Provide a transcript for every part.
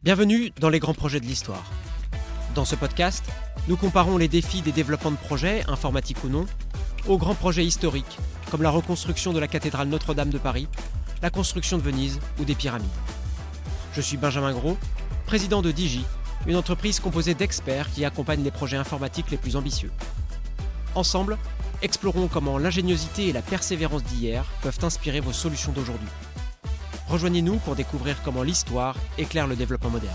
Bienvenue dans les grands projets de l'histoire. Dans ce podcast, nous comparons les défis des développements de projets, informatiques ou non, aux grands projets historiques, comme la reconstruction de la cathédrale Notre-Dame de Paris, la construction de Venise ou des pyramides. Je suis Benjamin Gros, président de Digi, une entreprise composée d'experts qui accompagnent les projets informatiques les plus ambitieux. Ensemble, explorons comment l'ingéniosité et la persévérance d'hier peuvent inspirer vos solutions d'aujourd'hui. Rejoignez-nous pour découvrir comment l'histoire éclaire le développement moderne.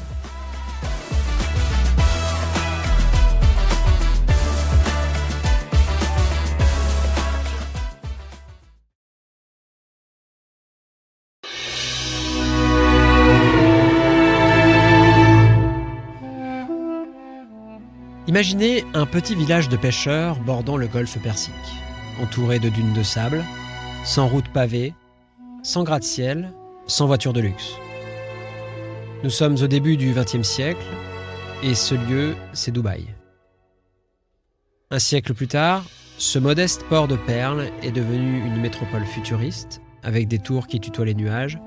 Imaginez un petit village de pêcheurs bordant le golfe Persique, entouré de dunes de sable, sans route pavée, sans gratte-ciel, sans voiture de luxe. Nous sommes au début du XXe siècle et ce lieu, c'est Dubaï. Un siècle plus tard, ce modeste port de perles est devenu une métropole futuriste avec des tours qui tutoient les nuages,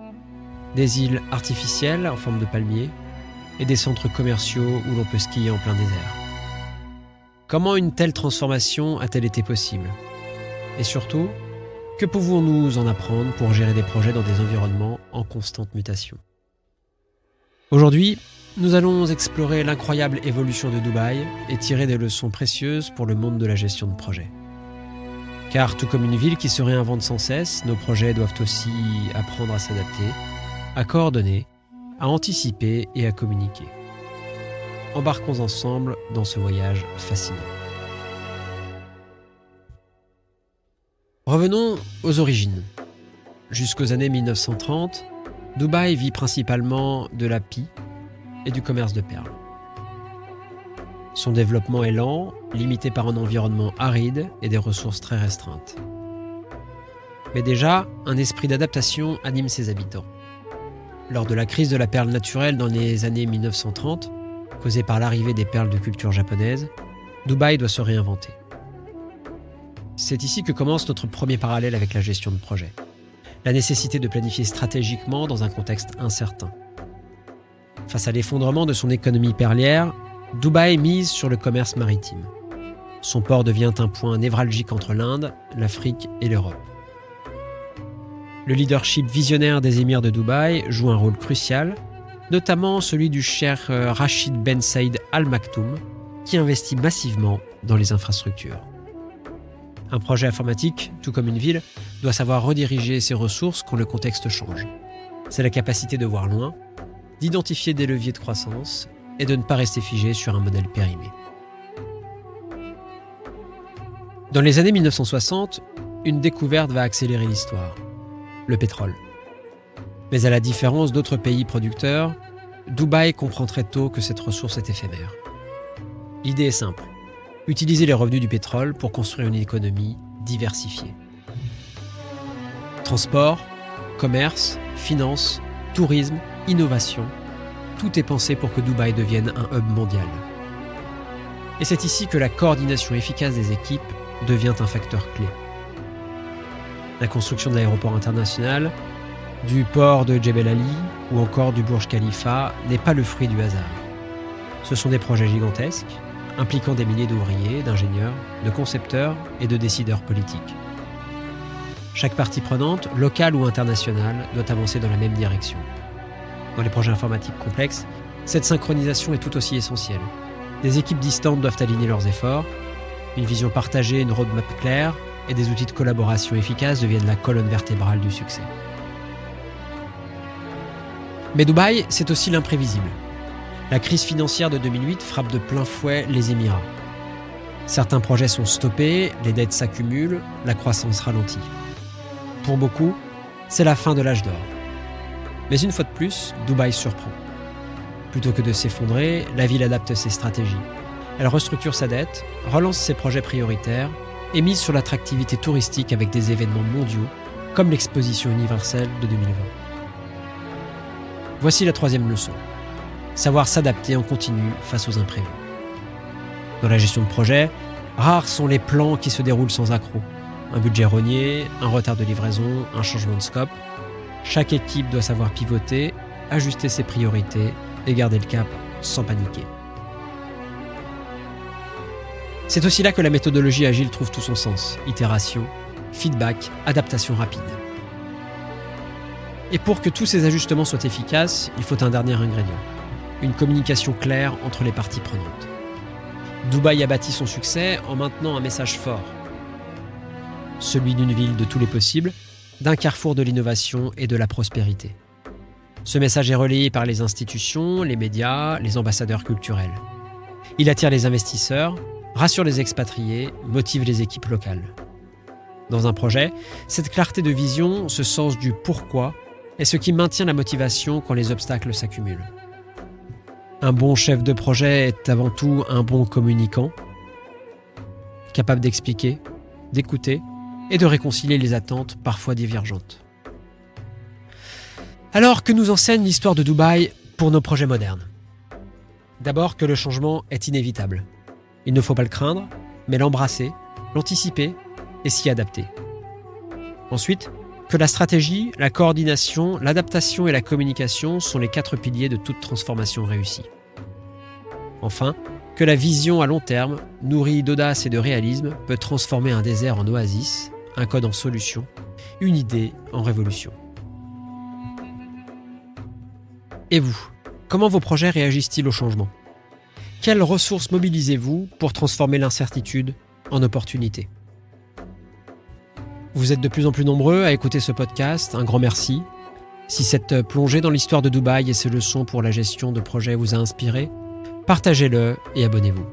des îles artificielles en forme de palmiers et des centres commerciaux où l'on peut skier en plein désert. Comment une telle transformation a-t-elle été possible ? Et surtout, que pouvons-nous en apprendre pour gérer des projets dans des environnements en constante mutation ? Aujourd'hui, nous allons explorer l'incroyable évolution de Dubaï et tirer des leçons précieuses pour le monde de la gestion de projet. Car tout comme une ville qui se réinvente sans cesse, nos projets doivent aussi apprendre à s'adapter, à coordonner, à anticiper et à communiquer. Embarquons ensemble dans ce voyage fascinant. Revenons aux origines. Jusqu'aux années 1930, Dubaï vit principalement de la pie et du commerce de perles. Son développement est lent, limité par un environnement aride et des ressources très restreintes. Mais déjà, un esprit d'adaptation anime ses habitants. Lors de la crise de la perle naturelle dans les années 1930, causée par l'arrivée des perles de culture japonaise, Dubaï doit se réinventer. C'est ici que commence notre premier parallèle avec la gestion de projet. La nécessité de planifier stratégiquement dans un contexte incertain. Face à l'effondrement de son économie perlière, Dubaï mise sur le commerce maritime. Son port devient un point névralgique entre l'Inde, l'Afrique et l'Europe. Le leadership visionnaire des émirs de Dubaï joue un rôle crucial, notamment celui du cheikh Rachid Ben Saïd Al Maktoum, qui investit massivement dans les infrastructures. Un projet informatique, tout comme une ville, doit savoir rediriger ses ressources quand le contexte change. C'est la capacité de voir loin, d'identifier des leviers de croissance et de ne pas rester figé sur un modèle périmé. Dans les années 1960, une découverte va accélérer l'histoire, le pétrole. Mais à la différence d'autres pays producteurs, Dubaï comprend très tôt que cette ressource est éphémère. L'idée est simple. Utiliser les revenus du pétrole pour construire une économie diversifiée. Transport, commerce, finance, tourisme, innovation, tout est pensé pour que Dubaï devienne un hub mondial. Et c'est ici que la coordination efficace des équipes devient un facteur clé. La construction de l'aéroport international, du port de Jebel Ali ou encore du Burj Khalifa n'est pas le fruit du hasard. Ce sont des projets gigantesques, impliquant des milliers d'ouvriers, d'ingénieurs, de concepteurs et de décideurs politiques. Chaque partie prenante, locale ou internationale, doit avancer dans la même direction. Dans les projets informatiques complexes, cette synchronisation est tout aussi essentielle. Des équipes distantes doivent aligner leurs efforts, une vision partagée, une roadmap claire et des outils de collaboration efficaces deviennent la colonne vertébrale du succès. Mais Dubaï, c'est aussi l'imprévisible. La crise financière de 2008 frappe de plein fouet les Émirats. Certains projets sont stoppés, les dettes s'accumulent, la croissance ralentit. Pour beaucoup, c'est la fin de l'âge d'or. Mais une fois de plus, Dubaï surprend. Plutôt que de s'effondrer, la ville adapte ses stratégies. Elle restructure sa dette, relance ses projets prioritaires et mise sur l'attractivité touristique avec des événements mondiaux, comme l'exposition universelle de 2020. Voici la troisième leçon. Savoir s'adapter en continu face aux imprévus. Dans la gestion de projet, rares sont les plans qui se déroulent sans accroc. Un budget rogné, un retard de livraison, un changement de scope. Chaque équipe doit savoir pivoter, ajuster ses priorités et garder le cap sans paniquer. C'est aussi là que la méthodologie agile trouve tout son sens. Itération, feedback, adaptation rapide. Et pour que tous ces ajustements soient efficaces, il faut un dernier ingrédient. Une communication claire entre les parties prenantes. Dubaï a bâti son succès en maintenant un message fort. Celui d'une ville de tous les possibles, d'un carrefour de l'innovation et de la prospérité. Ce message est relayé par les institutions, les médias, les ambassadeurs culturels. Il attire les investisseurs, rassure les expatriés, motive les équipes locales. Dans un projet, cette clarté de vision, ce sens du pourquoi, est ce qui maintient la motivation quand les obstacles s'accumulent. Un bon chef de projet est avant tout un bon communicant, capable d'expliquer, d'écouter et de réconcilier les attentes parfois divergentes. Alors, que nous enseigne l'histoire de Dubaï pour nos projets modernes ? D'abord que le changement est inévitable. Il ne faut pas le craindre, mais l'embrasser, l'anticiper et s'y adapter. Ensuite, que la stratégie, la coordination, l'adaptation et la communication sont les 4 piliers de toute transformation réussie. Enfin, que la vision à long terme, nourrie d'audace et de réalisme, peut transformer un désert en oasis, un code en solution, une idée en révolution. Et vous, comment vos projets réagissent-ils au changement ? Quelles ressources mobilisez-vous pour transformer l'incertitude en opportunité ? Vous êtes de plus en plus nombreux à écouter ce podcast, un grand merci. Si cette plongée dans l'histoire de Dubaï et ses leçons pour la gestion de projets vous a inspiré, partagez-le et abonnez-vous.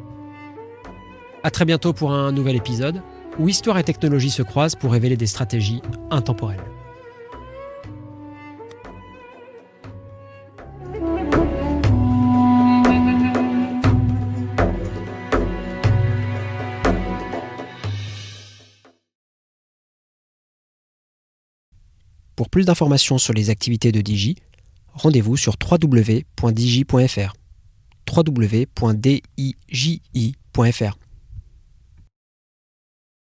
À très bientôt pour un nouvel épisode où histoire et technologie se croisent pour révéler des stratégies intemporelles. Pour plus d'informations sur les activités de Digi, rendez-vous sur www.digi.fr. www.digi.fr